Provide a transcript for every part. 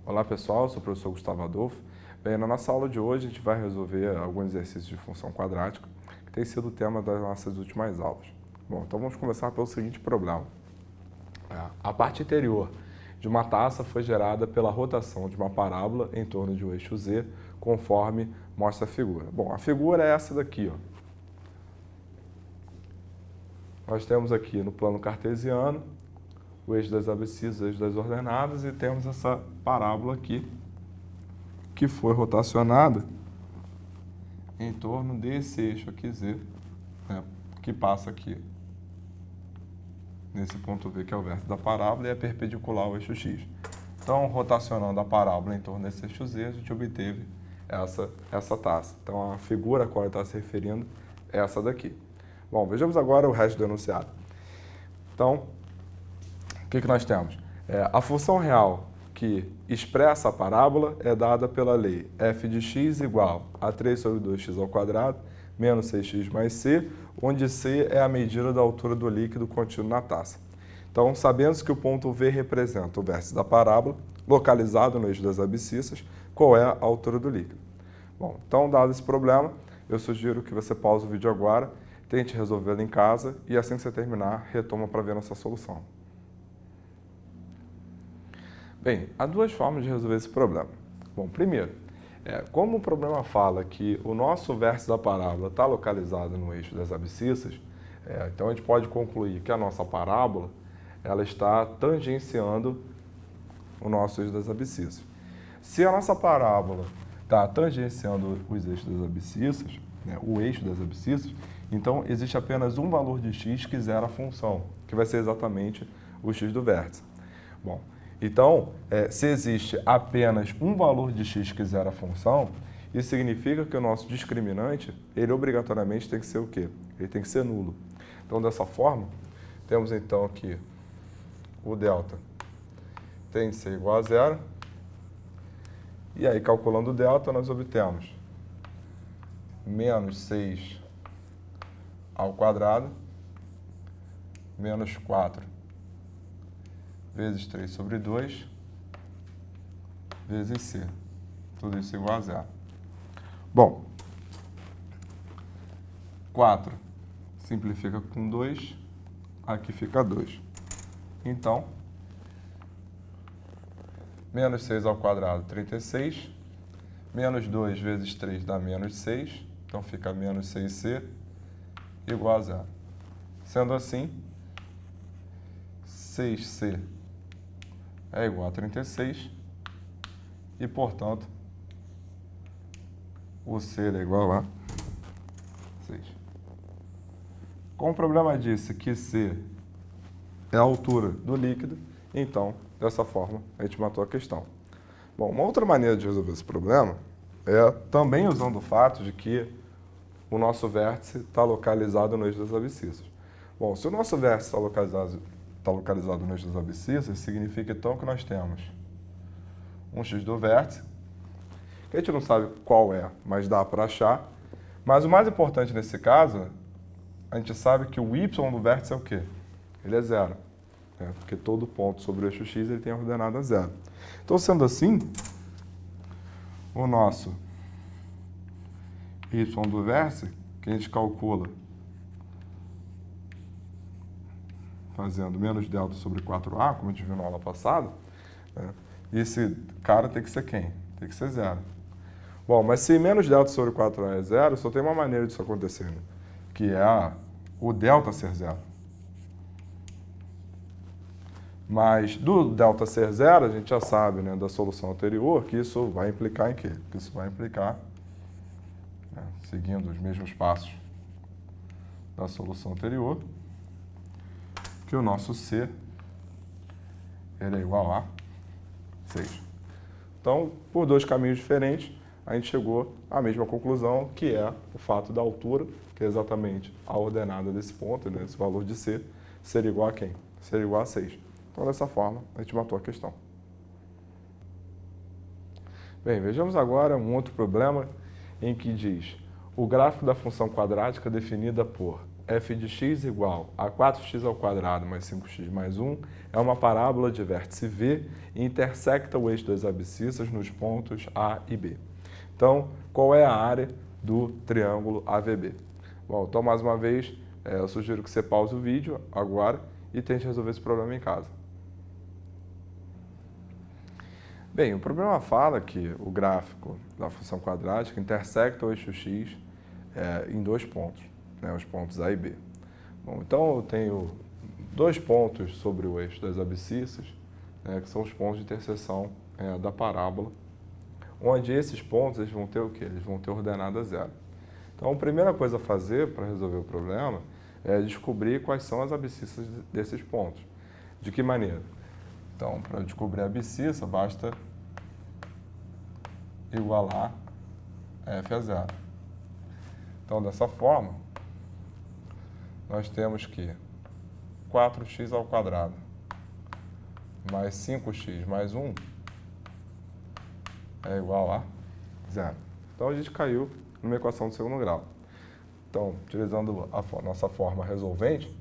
Olá pessoal, eu sou o professor Gustavo Adolfo. Bem, na nossa aula de hoje a gente vai resolver alguns exercícios de função quadrática, que tem sido o tema das nossas últimas aulas. Bom, então vamos começar pelo seguinte problema. A parte interior de uma taça foi gerada pela rotação de uma parábola em torno de um eixo Z, conforme mostra a figura. Bom, a figura é essa daqui, ó. Nós temos aqui no plano cartesiano o eixo das abscissas, o eixo das ordenadas, e temos essa parábola aqui, que foi rotacionada em torno desse eixo aqui Z, né, que passa aqui nesse ponto V, que é o vértice da parábola, e é perpendicular ao eixo X. Então, rotacionando a parábola em torno desse eixo Z, a gente obteve essa taça. Então, a figura a qual ele está se referindo é essa daqui. Bom, vejamos agora o resto do enunciado. Então, o que nós temos? A função real que expressa a parábola é dada pela lei f de x igual a 3 sobre 2x ao quadrado menos 6x mais c, onde c é a medida da altura do líquido contido na taça. Então, sabendo que o ponto V representa o vértice da parábola, localizado no eixo das abscissas, qual é a altura do líquido? Bom, então, dado esse problema, eu sugiro que você pause o vídeo agora, tente resolvê-lo em casa e assim que você terminar, retoma para ver nossa solução. Bem, há duas formas de resolver esse problema. Bom, primeiro, como o problema fala que o nosso vértice da parábola está localizado no eixo das abscissas, então a gente pode concluir que a nossa parábola ela está tangenciando o nosso eixo das abscissas. Se a nossa parábola está tangenciando os eixos das abscissas, né, o eixo das abscissas, então existe apenas um valor de x que zera a função, que vai ser exatamente o x do vértice. Bom, então, se existe apenas um valor de x que zera a função, isso significa que o nosso discriminante, ele obrigatoriamente tem que ser o quê? Ele tem que ser nulo. Então, dessa forma, temos então aqui o delta tem de ser igual a zero. E aí, calculando o delta, nós obtemos menos 6 ao quadrado menos 4 vezes 3 sobre 2 vezes c. Tudo isso igual a zero. Bom, 4 simplifica com 2, aqui fica 2. Então, menos 6 ao quadrado, 36. Menos 2 vezes 3 dá menos 6. Então, fica menos 6c igual a zero. Sendo assim, 6c é igual a 36 e, portanto, o C é igual a 6. Como o problema disse que C é a altura do líquido, então, dessa forma, a gente matou a questão. Bom, uma outra maneira de resolver esse problema é também usando o fato de que o nosso vértice está localizado no eixo das abscissas. Bom, se o nosso vértice está localizado no eixo das abscissas, significa então que nós temos um x do vértice, que a gente não sabe qual é, mas dá para achar. Mas o mais importante nesse caso, a gente sabe que o y do vértice é o quê? Ele é zero, né? Porque todo ponto sobre o eixo x ele tem a ordenada zero. Então, sendo assim, o nosso y do vértice, que a gente calcula fazendo menos delta sobre 4a, como a gente viu na aula passada, né? Esse cara tem que ser quem? Tem que ser zero. Bom, mas se menos delta sobre 4a é zero, só tem uma maneira disso acontecer, né? Que é o delta ser zero. Mas do delta ser zero, a gente já sabe, né, da solução anterior, que isso vai implicar em quê? Que isso vai implicar, né, seguindo os mesmos passos da solução anterior, que o nosso C ele é igual a 6. Então, por dois caminhos diferentes, a gente chegou à mesma conclusão, que é o fato da altura, que é exatamente a ordenada desse ponto, né, esse valor de C, ser igual a quem? Ser igual a 6. Então, dessa forma, a gente matou a questão. Bem, vejamos agora um outro problema em que diz o gráfico da função quadrática definida por f de x igual a 4x² mais 5x mais 1 é uma parábola de vértice V e intersecta o eixo das abscissas nos pontos A e B. Então, qual é a área do triângulo AVB? Bom, então, mais uma vez, eu sugiro que você pause o vídeo agora e tente resolver esse problema em casa. Bem, o problema fala que o gráfico da função quadrática intersecta o eixo x em dois pontos, né, os pontos A e B. Bom, então eu tenho dois pontos sobre o eixo das abscissas, que são os pontos de interseção da parábola, onde esses pontos eles vão ter o quê? Eles vão ter ordenada zero. Então, a primeira coisa a fazer para resolver o problema é descobrir quais são as abscissas desses pontos. De que maneira? Então, para descobrir a abscissa, basta igualar f a zero. Então, dessa forma, nós temos que 4x² mais 5x mais 1 é igual a zero. Então, a gente caiu numa equação do segundo grau. Então, utilizando a nossa forma resolvente,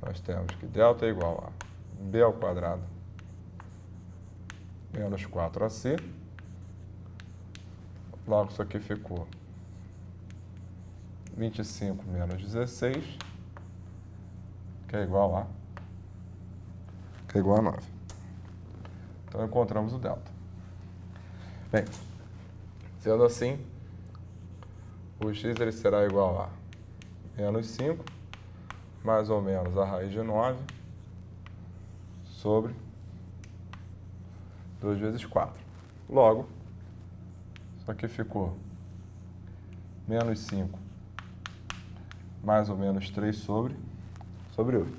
nós temos que delta é igual a b² menos 4ac. Logo, isso aqui ficou 25 menos 16, que é igual a 9. Então, encontramos o delta. Bem, sendo assim, o x ele será igual a menos 5, mais ou menos a raiz de 9, sobre 2 vezes 4. Logo, isso aqui ficou menos 5, mais ou menos 3 sobre 8.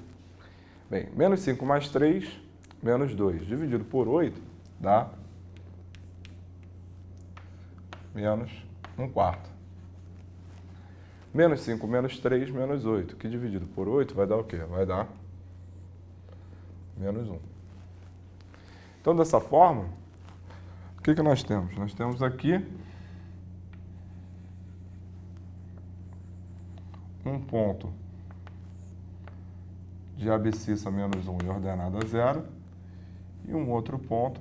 Bem, menos 5 mais 3, menos 2, dividido por 8, dá menos 1/4. Menos 5 menos 3, menos 8, que dividido por 8 vai dar o quê? Vai dar menos 1. Então, dessa forma, o que nós temos? Nós temos aqui um ponto de abscissa menos 1 e ordenada 0 e um outro ponto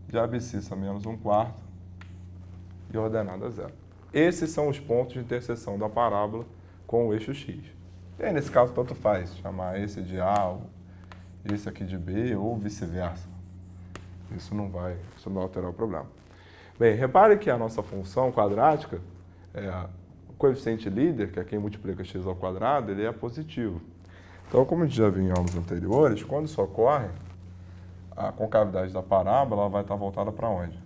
de abscissa menos 1/4 e ordenada 0. Esses são os pontos de interseção da parábola com o eixo x. E aí, nesse caso, tanto faz chamar esse de A, ou esse aqui de B, ou vice-versa. Isso não vai alterar o problema. Bem, repare que a nossa função quadrática, o coeficiente líder, que é quem multiplica x², ele é positivo. Então, como a gente já viu em aulas anteriores, quando isso ocorre, a concavidade da parábola ela vai estar voltada para onde?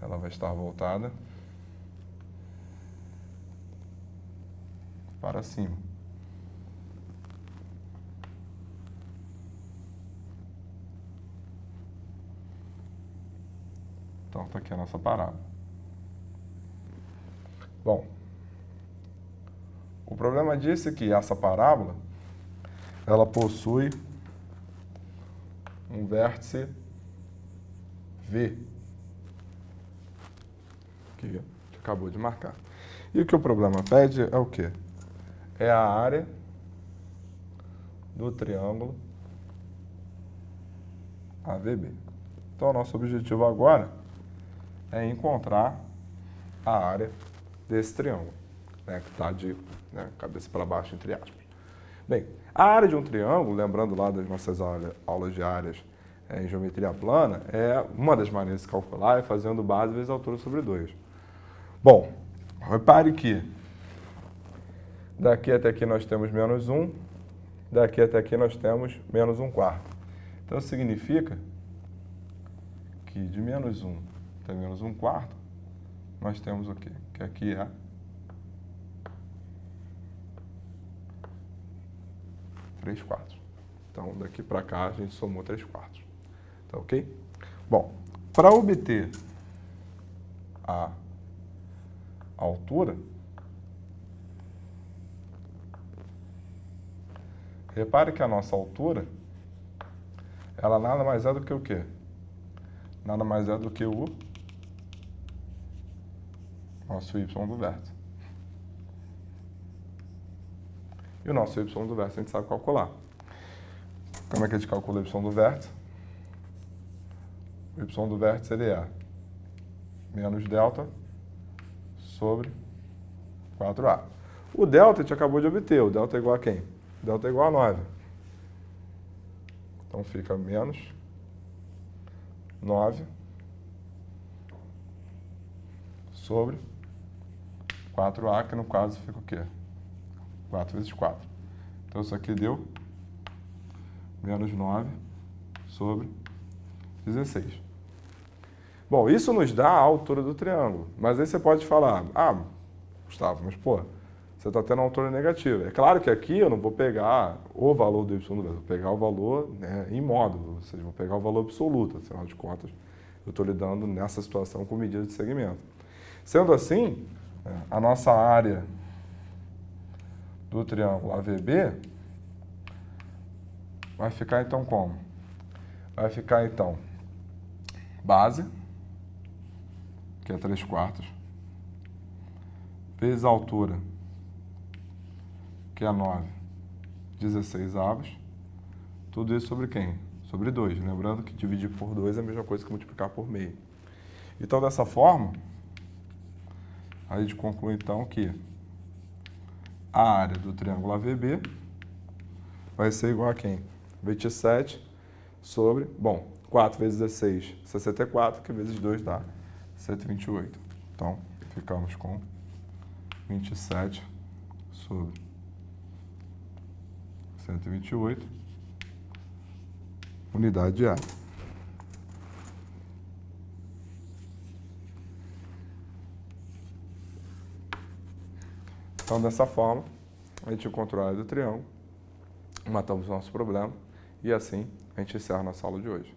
Ela vai estar voltada para cima. Então, está aqui a nossa parábola. Bom, o problema disso é que essa parábola, ela possui um vértice V, que a gente acabou de marcar. E o que o problema pede é o quê? É a área do triângulo AVB. Então, o nosso objetivo agora é encontrar a área desse triângulo, que está de cabeça para baixo, entre aspas. Bem, a área de um triângulo, lembrando lá das nossas aulas de áreas em geometria plana, uma das maneiras de se calcular é fazendo base vezes altura sobre 2. Bom, repare que daqui até aqui nós temos menos 1, daqui até aqui nós temos menos 1/4. Então, significa que de menos 1 até menos 1/4, nós temos o quê? Que aqui é 3/4. Então, daqui para cá, a gente somou 3/4. Tá ok? Bom, para obter a altura, repare que a nossa altura, ela nada mais é do que o quê? Nada mais é do que o nosso y do vértice. E o nosso y do vértice a gente sabe calcular. Como é que a gente calcula o y do vértice? O y do vértice ele é menos delta sobre 4a. O delta a gente acabou de obter. O delta é igual a quem? O delta é igual a 9. Então fica menos 9 sobre 4a, que no caso fica o quê? 4 vezes 4. Então isso aqui deu menos 9 sobre 16. Bom, isso nos dá a altura do triângulo. Mas aí você pode falar, Gustavo, mas pô, você está tendo uma altura negativa. É claro que aqui eu não vou pegar o valor do y do vértice, vou pegar o valor, né, em módulo, ou seja, vou pegar o valor absoluto. Afinal de contas, eu estou lidando nessa situação com medida de segmento. Sendo assim, a nossa área do triângulo AVB vai ficar então como? Vai ficar então base, que é 3/4, vezes a altura, que é 9, 16avos, tudo isso sobre quem? Sobre 2. Lembrando que dividir por 2 é a mesma coisa que multiplicar por meio. Então, dessa forma, a gente conclui então que a área do triângulo AVB vai ser igual a quem? 27 sobre, 4 vezes 16, 64, que vezes 2 dá 128. Então, ficamos com 27 sobre 128 unidade de área. Então, dessa forma, a gente encontrou a área do triângulo, matamos o nosso problema e assim a gente encerra a nossa aula de hoje.